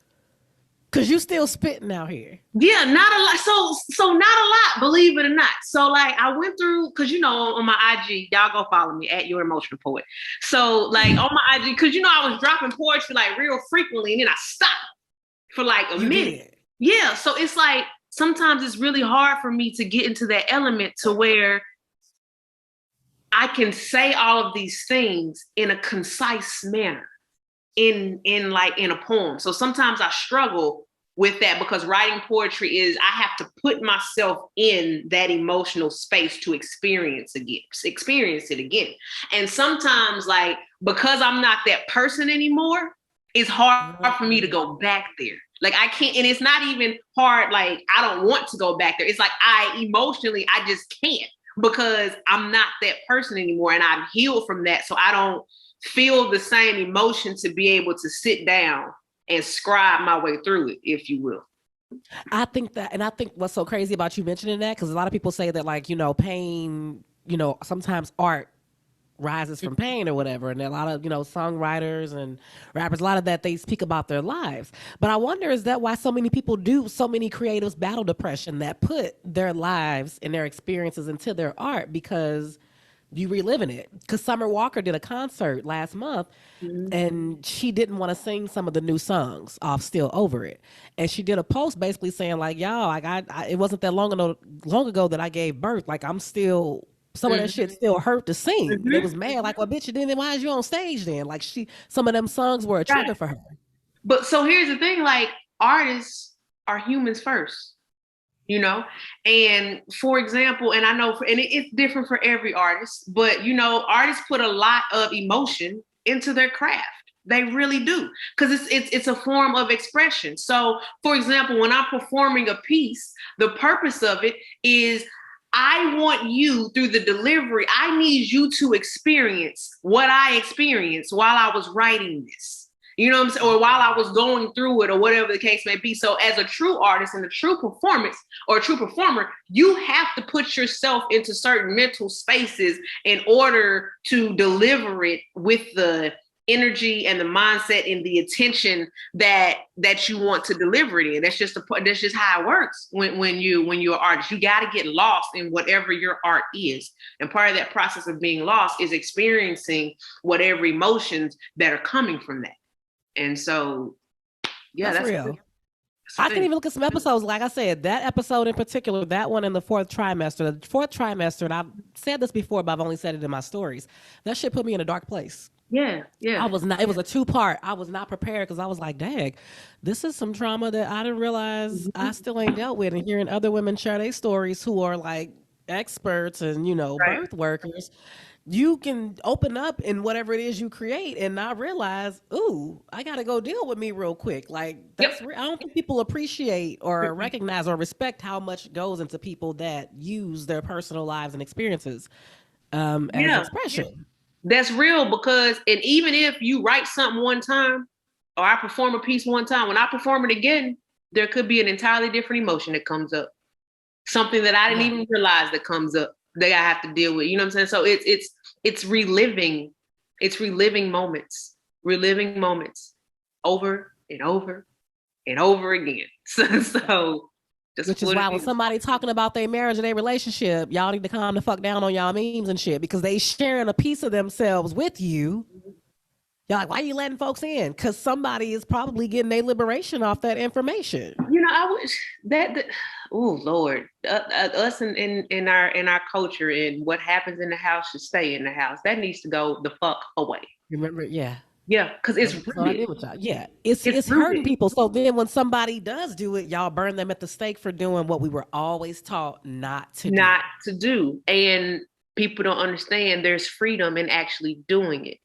Because you still spitting out here. Yeah, not a lot. So not a lot, believe it or not. So like I went through, because on my IG, y'all go follow me at Your Emotional Poet. So like on my IG, because I was dropping poetry like real frequently, and then I stopped for like a minute. Yeah, so it's like sometimes it's really hard for me to get into that element to where I can say all of these things in a concise manner. In a poem. So sometimes I struggle with that because writing poetry is I have to put myself in that emotional space to experience it again. And sometimes like because I'm not that person anymore, it's hard for me to go back there. Like I can't, and it's not even hard, like I don't want to go back there. It's like I just can't because I'm not that person anymore and I've healed from that. So I don't feel the same emotion to be able to sit down and scribe my way through it, if you will. I think what's so crazy about you mentioning that, because a lot of people say that like, pain, sometimes art rises from pain or whatever. And a lot of, songwriters and rappers, a lot of that, they speak about their lives. But I wonder, is that why so many creatives battle depression, that put their lives and their experiences into their art because you reliving it? Because Summer Walker did a concert last month and she didn't want to sing some of the new songs off Still Over It. And she did a post basically saying like, y'all, it wasn't that long ago that I gave birth. Like I'm still, some of that shit still hurt to sing. They was mad like, well, bitch, then why is you on stage then? Like some of them songs were a trigger for her. But so here's the thing, like artists are humans first. And for example, and I know, it's different for every artist, but artists put a lot of emotion into their craft. They really do, because it's a form of expression. So, for example, when I'm performing a piece, the purpose of it is I want you through the delivery. I need you to experience what I experienced while I was writing this. You know what I'm saying? Or while I was going through it or whatever the case may be. So as a true artist and a true performance or a true performer, you have to put yourself into certain mental spaces in order to deliver it with the energy and the mindset and the attention that you want to deliver it in. That's just how it works when you're an artist. You got to get lost in whatever your art is. And part of that process of being lost is experiencing whatever emotions that are coming from that. And so, yeah, that's real. I can even look at some episodes. Like I said, that episode in particular, that one in the fourth trimester, and I've said this before, but I've only said it in my stories. That shit put me in a dark place. Yeah. I was not, it was a 2-part. I was not prepared because I was like, dang, this is some trauma that I didn't realize I still ain't dealt with. And hearing other women share their stories who are like experts and, birth workers, you can open up in whatever it is you create and not realize, ooh, I got to go deal with me real quick. Like, I don't think people appreciate or recognize or respect how much goes into people that use their personal lives and experiences as expression. That's real, because, and even if you write something one time or I perform a piece one time, when I perform it again, there could be an entirely different emotion that comes up. Something that I didn't even realize that comes up that I have to deal with. You know what I'm saying? So it's reliving moments over and over and over again. So which is why when somebody talking about their marriage and their relationship, y'all need to calm the fuck down on y'all memes and shit, because they sharing a piece of themselves with you. Y'all like, why are you letting folks in? Because somebody is probably getting their liberation off that information. I wish that oh Lord, us in our culture and what happens in the house should stay in the house. That needs to go the fuck away. Remember, yeah. Yeah, because it's So I rooted. did with y'all. Yeah, it's It's hurting rooted. people. So then when somebody does do it, y'all burn them at the stake for doing what we were always taught not to do. Not to do. And people don't understand there's freedom in actually doing it.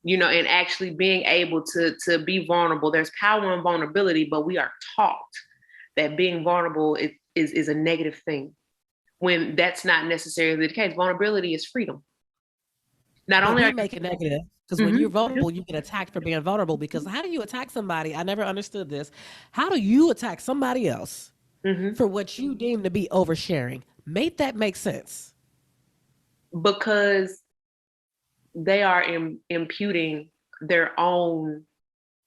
And actually being able to be vulnerable. There's power in vulnerability, but we are taught that being vulnerable is a negative thing when that's not necessarily the case. Vulnerability is freedom. Not But only we are make it negative because when you're Mhm. vulnerable, you get attacked for being vulnerable. Because how do you attack somebody? I never understood this. How do you attack somebody else Mhm. for what you deem to be oversharing? Make that make sense. Because they are imputing their own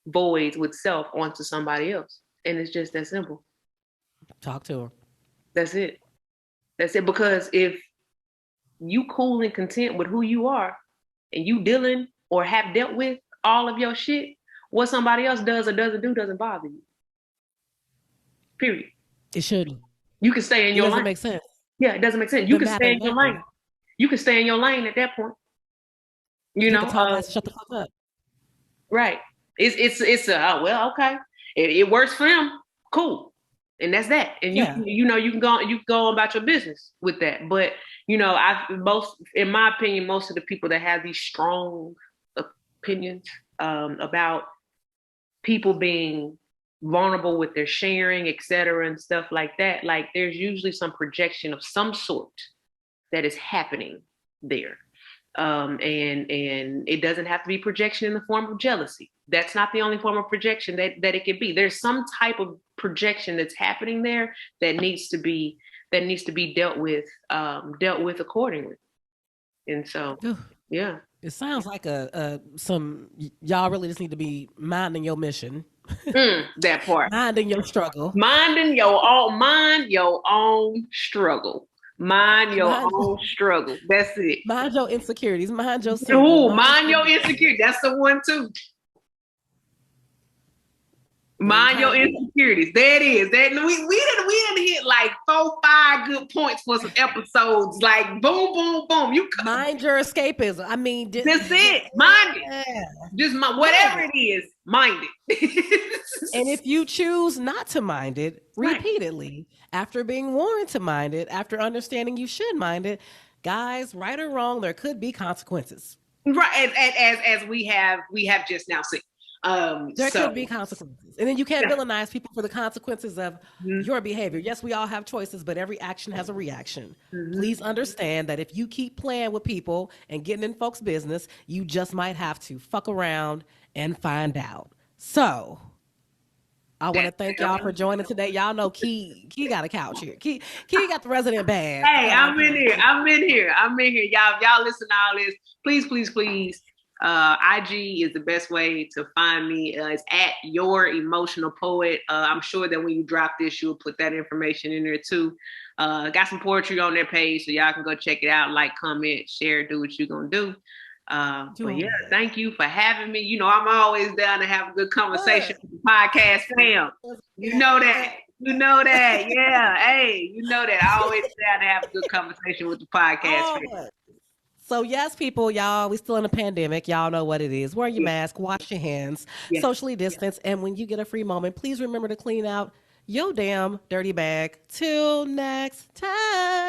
voids with self onto somebody else. And it's just that simple. Talk to her. That's it. That's it. Because if you cool and content with who you are and you dealing or have dealt with all of your shit, what somebody else does or doesn't do doesn't bother you. Period. It shouldn't. You can stay in It your doesn't lane. make sense. Yeah, it doesn't make sense. You Doesn't can stay matter in your nothing. lane. You can stay in your lane at that point. Take a tall glass and shut the fuck up. Right. It's oh, well, okay. It works for him. Cool. And that's that. And Yeah. you can go about your business with that. But in my opinion, most of the people that have these strong opinions about people being vulnerable with their sharing, et cetera, and stuff like that, like there's usually some projection of some sort that is happening there. And it doesn't have to be projection in the form of jealousy. That's not the only form of projection that it could be. There's some type of projection that's happening there that needs to be dealt with accordingly. And so, yeah. It sounds like y'all really just need to be minding your mission. That part. Minding your struggle. Mind your own struggle. Mind your own struggle. That's it. Mind your insecurities. Mind your secrets. Ooh, mind your insecurities. That's the one too. Mind your insecurities. That is. That we didn't hit like 4-5 good points for some episodes. Like boom, boom, boom. Mind your escapism. I mean, that's it. Mind it. Just whatever it is, mind it. And if you choose not to mind it repeatedly, after being warned to mind it, after understanding you should mind it, guys, right or wrong, there could be consequences. Right, as we have just now seen. There could be consequences. And then you can't villainize people for the consequences of your behavior. Yes, we all have choices, but every action has a reaction. Please understand that if you keep playing with people and getting in folks' business, you just might have to fuck around and find out. So I want to thank y'all for joining today. Y'all know Key got a couch here. Key got the resident bag. Hey, I'm in here. Y'all listen to all this. Please. IG is the best way to find me. It's at Your Emotional Poet. I'm sure that when you drop this, you'll put that information in there too. Got some poetry on their page, so y'all can go check it out. Like, comment, share, do what you're gonna do. But yeah, thank you for having me. I'm always down to have a good conversation with the podcast fam. You know that. Yeah. Hey, you know that. I always down to have a good conversation with the podcast fam. So yes, people, y'all, we still in a pandemic. Y'all know what it is. Wear your mask, wash your hands, socially distance, and when you get a free moment, please remember to clean out your damn dirty bag. Till next time.